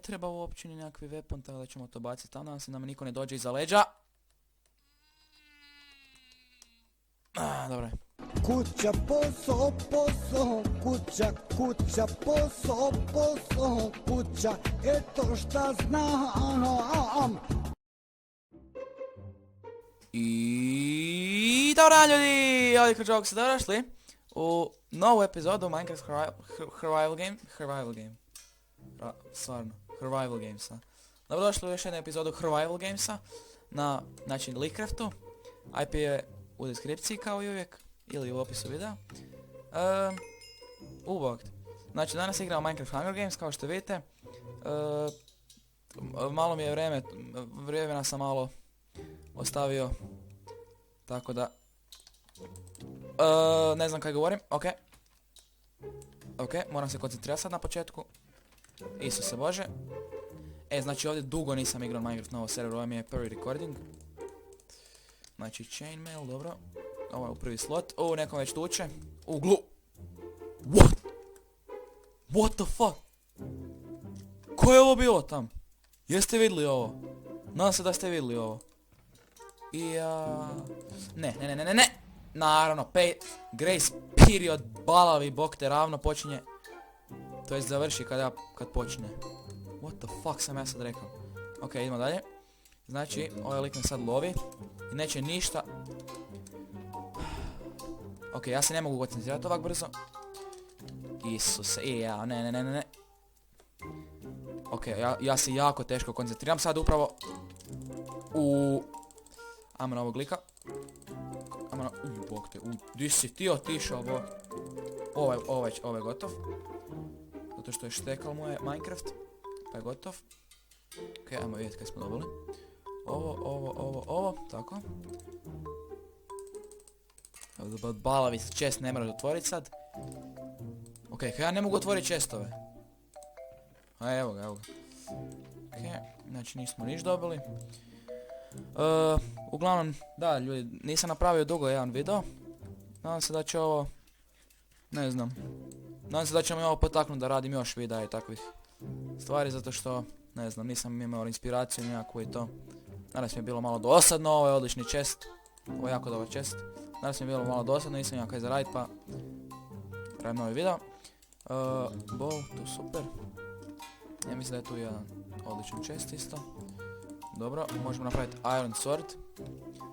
treba uopće ni nekakvi weapon, tako da ćemo to baciti tamo, da nam niko ne dođe iza leđa. Dobro je. Kuća, posao, posao, kuća, kuća, posao, posao, kuća, eto šta znam. I dobra ljudi, ovdje kod Jokes, dobro došli u novu epizodu Minecraft Survival Game. Stvarno, Survival Gamesa. Dobro došli u još jednu epizodu Survival Gamesa na, znači, Leakcraftu. IP je u deskripciji kao i uvijek, ili u opisu videa. Znači, danas igramo Minecraft Hunger Games, kao što vidite. Malo mi je vremena sam malo ostavio, tako da ne znam kaj govorim. Ok, moram se koncentrirati sad na početku. Isuse Bože. Znači ovdje dugo nisam igrao Minecraft na ovo serveru, ovo mi je prvi recording. Znači chainmail, dobro. Ovo je u prvi slot. Nekom već tuče. What? What the fuck? Ko je ovo bilo tam? Jeste vidjeli ovo? Nadam se da ste vidjeli ovo. Ne. Naravno, grace period balavi bok te ravno počinje. To jest završi kad počne. What the fuck sam ja sad rekao? Ok, idemo dalje. Znači, ovaj lik me sad lovi. I neće ništa. Ok, ja se ne mogu koncentrirati ovak brzo. Isuse, ne. Ok, ja se jako teško koncentriram sad upravo. Ajmo na ovog lika. Ajmo na... bok te, di si ti otišao, bok. Ovo je gotov. Zato što je štekal mu je Minecraft. Pa je gotov. Ok, ajmo vidjeti kaj smo dobili. Ovo, tako. Balavi se chest ne moraš otvoriti sad. Ok, kaj ja ne mogu otvoriti chestove. Evo ga. Ok, znači nismo niš dobili. Uglavnom, da ljudi, nisam napravio dugo jedan video. Nadam se da će ovo... Ne znam. Nadam se da će mi ovo potaknuti da radim još videa i takvih stvari, zato što, ne znam, nisam imao inspiraciju nijakvu i to. Danas mi je bilo malo dosadno, ovo je odlični chest. Ovo je jako dobar chest. Danas mi je bilo malo dosadno, nisam imao kaj za radit, pa... Radim novi video. Bow, tu super. Ja mislim da je tu jedan odličan chest isto. Dobro, možemo napraviti iron sword.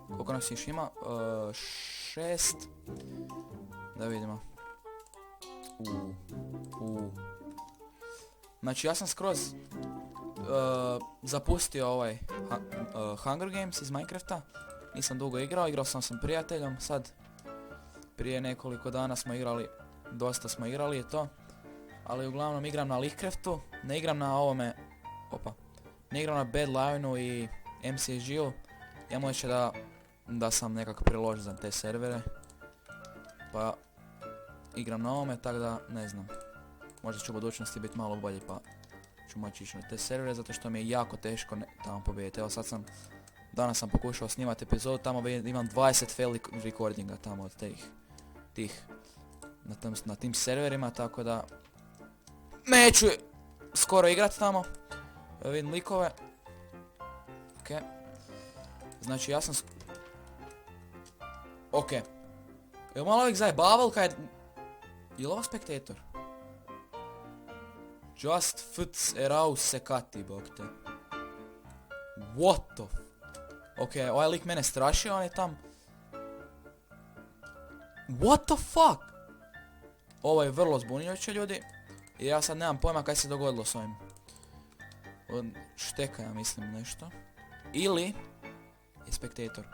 Koliko nas još ima? 6. Da vidimo. Znači ja sam skroz zapustio ovaj Hunger Games iz Minecrafta. Nisam dugo igrao sam s prijateljom. Sad prije nekoliko dana smo igrali, dosta smo igrali i to. Ali uglavnom igram na Leakcraftu, ne igram na ovome, ne igram na Bad Lionu i MCSG-u. Ja moće da sam nekako priložen za te servere. Pa igram na ovome, tako da ne znam. Možda će u budućnosti biti malo bolje, pa ću moći ići na te servere, zato što mi je jako teško tamo pobijediti. Evo sad danas sam pokušao snimati epizodu, tamo imam 20 fail recordinga tamo od tih na tim serverima, tako da neću skoro igrat tamo. Vidim likove. Ok. Znači ja sam... Ok. Evo malo ovih zajebavali kaj... Je li ovo spektator? Just fits around sekati, bok te. What the f... Ok, ovaj lik mene strašio, on je tam... What the fuck? Ovo je vrlo zbunjujuće, ljudi. I ja sad nemam pojma kaj se dogodilo s ovim. Šteka, ja mislim, nešto. Ili je spektator.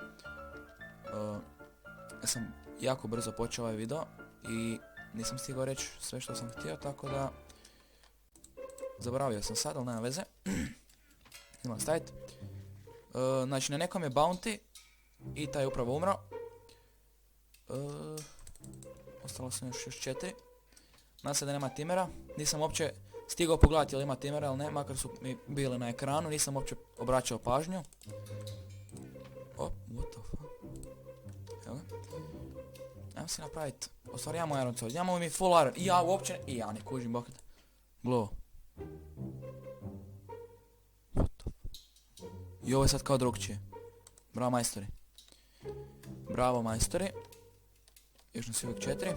Ja sam jako brzo počeo ovaj video i nisam stigao reći sve što sam htio, tako da... Zaboravio sam sad, ali nema veze. Idemo staviti. Znači, na nekom je bounty i taj je upravo umro. Ostalo sam još 4. Nadam se da nema timera. Nisam uopće stigao pogledati je li ima timera ili ne, makar su mi bili na ekranu, nisam uopće obraćao pažnju. What the fuck? Evo ga. Ajmo si napraviti. U stvari imamo iron sword, imamo mi full iron. I ja uopće ne... I ja ne kužim, bokete. Glow. I ovo je sad kao drugčije. Bravo majstori. Bravo majstori. Još nas je uvijek 4.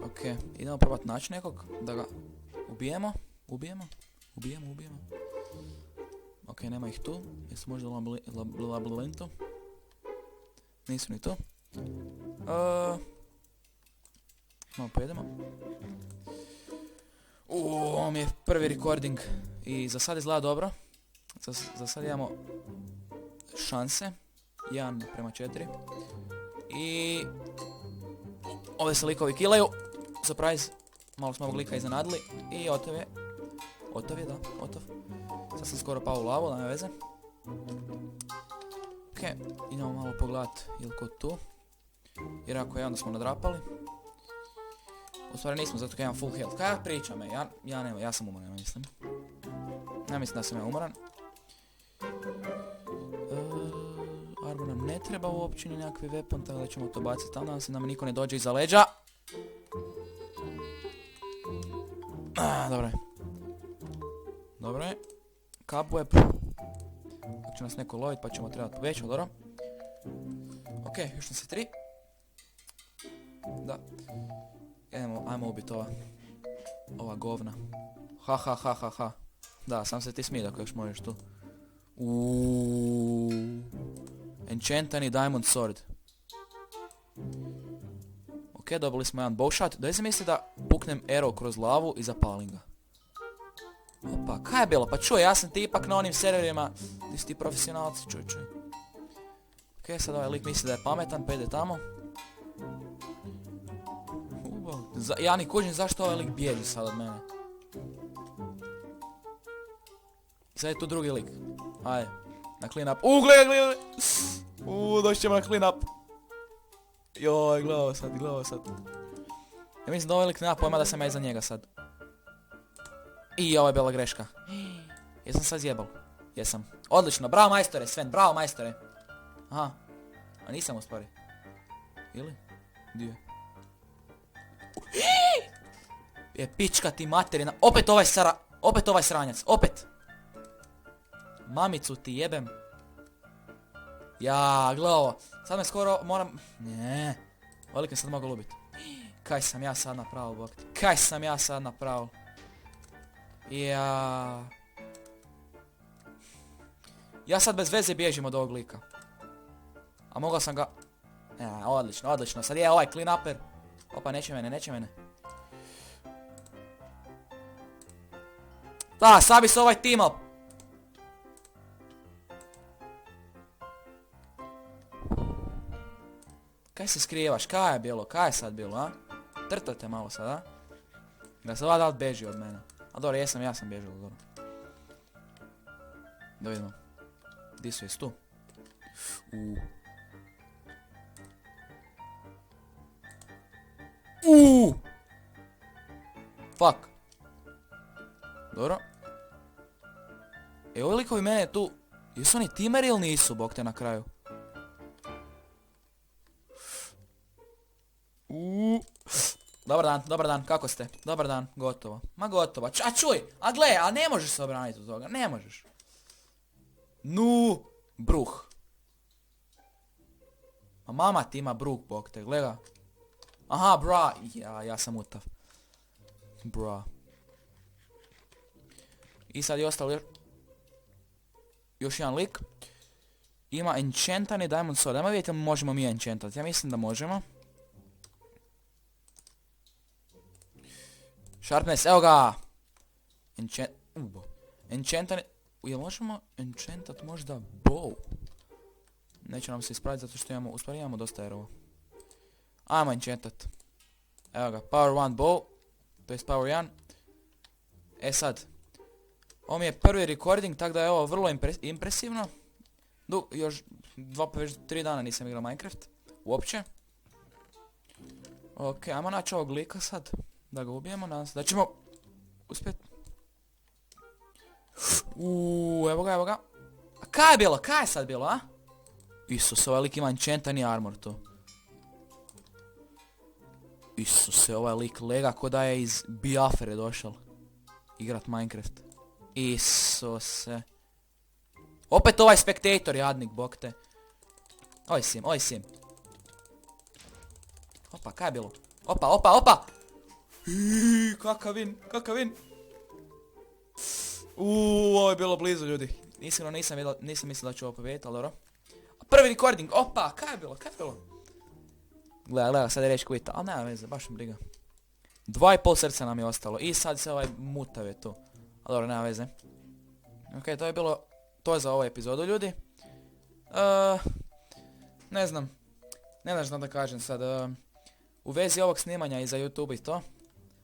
Ok, idemo probat naći nekog, da ga ubijemo. Ubijemo. Ok, nema ih tu. Jesu možda u labirintu? Nisu ni tu. Malo pojedemo. Ovo mi je prvi recording i za sad izgleda dobro. Za sad imamo šanse. 1:4. I ovdje se likovi killaju. Surprise. Malo smo ovog lika iznenadili. I otov je. Otov. Sad sam skoro pao u lavu, nema veze. Ok, idemo malo pogledat ili ko tu. Jer ako je onda smo nadrapali. U stvari nismo, zato kad imam full health. Kaj ja pričam, ja sam umoran, mislim. Ja mislim da sam ja umoran. Armor nam ne treba uopće ni nekakvi weapon, tako da ćemo to baciti tamo, da se nam niko ne dođe iza leđa. Dobro je. Cobweb. Ako će nas neko lovit pa ćemo trebati veći, dobro. Ok, još nas je 3. Da. Ajmo ubiti ova govna. Ha. Da, sam se ti smije ako još možeš tu. Enchantani Diamond Sword. Ok, dobili smo jedan bowshot. Da se misli da puknem arrow kroz lavu i zapalim ga. Opa, kaj je bilo? Pa čuj, ja sam ti ipak na onim serverima. Ti si ti profesionalci, čuj. Ok, sad ovaj lik misli da je pametan, pa ide tamo. Ja ni kužim zašto ovaj lik bježi sad od mene. Sad je tu drugi lik. Ajde, na clean up. Gledaj. Doći ćemo na clean up. Joj, gledao sad. Ja mislim da ovaj lik nema pojma da sam ja iza njega sad. I ovo je bila greška. Jesam sad zjebal? Jesam. Odlično, bravo majstore, Sven, bravo majstore. Aha. A nisam u stvari. Ili? Gdje? Je pička ti materina. Opet ovaj sranjac. Opet. Mamicu ti jebem. Ja, gle ovo. Sad me skoro moram... Ne. Velik me sad mogu lubiti. Kaj sam ja sad napravil, bok. Ja sad bez veze bježim od ovog lika. A mogao sam ga... Odlično. Sad je ovaj clean upper. Opa, neće mene. Da, sad bi se ovaj team up. Kaj se skrivaš? Kaj je sad bilo, a? Trtate malo sad, a? Da se ova beži od mene. A dobro, ja sam bježao, dobro. Da vidimo. Di su, jesu tu? Fuck. Dobro. Ovi likovi mene tu... Jesu oni timeri ili nisu, bok te na kraju? Dobar dan, kako ste? Dobar dan, gotovo. Ma gotovo. A čuj, a gle, a ne možeš se obraniti od toga, ne možeš. Bruh. A mama ti ima bruh, bok te, gleda. Aha, bra. Ja sam utav. Bra. I sad je ostalo još jedan lik. Ima enchantani diamond sword. Ajmo vidjeti li možemo mi enchantati. Ja mislim da možemo. Sharpness, evo ga! Enchantani... Jel možemo enchantat možda bow? Neće nam se ispraviti zato što imamo... U stvari imamo dosta arrowa. Ajmo enchantat. Evo ga, power 1 bow. To je power 1. Sad. Ovo mi je prvi recording, tako da je ovo vrlo impresivno. Još 3 dana nisam igrao Minecraft. Uopće. Ok, ajmo naći ovog lika sad. Da ga ubijemo, nadam se da ćemo uspjeti. Evo ga. A kaj je bilo? Kaj je sad bilo, a? Isuse, ovaj lik ima enchantani armor tu. Isuse, ovaj lik lega ko da je iz Biafre došao igrat Minecraft. Isuse. Opet ovaj spektator jadnik, bok te. Oj sim. Opa, kaj je bilo? Opa! Kakav win. Ovo je bilo blizu, ljudi. Iskreno nisam mislio da ću ovo pobijediti, ali dobro. Prvi recording, opa, kaj je bilo? Gleda, sad je reći quita, ali nema veze, baš mi briga. 2,5 srca nam je ostalo i sad se ovaj mutav je tu. Ali dobro, nema veze. Ok, to je bilo to za ovu epizodu, ljudi. Ne znam što da kažem sad. U vezi ovog snimanja i za YouTube i to.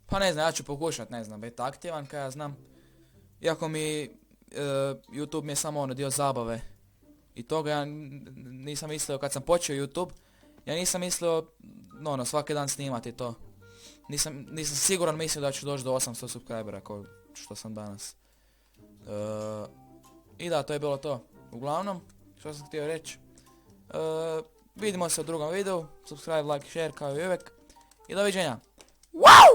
Pa ne znam, ja ću pokušat, biti aktivan, kaj ja znam. Iako mi YouTube mi je samo ono dio zabave. I toga ja nisam mislio, kad sam počeo YouTube, ja nisam mislio, svaki dan snimati to. Nisam siguran mislio da ću doći do 800 subscribera kao što sam danas. I da, to je bilo to. Uglavnom, što sam htio reći. Vidimo se u drugom videu. Subscribe, like, share kao i uvijek. I doviđenja. Wow!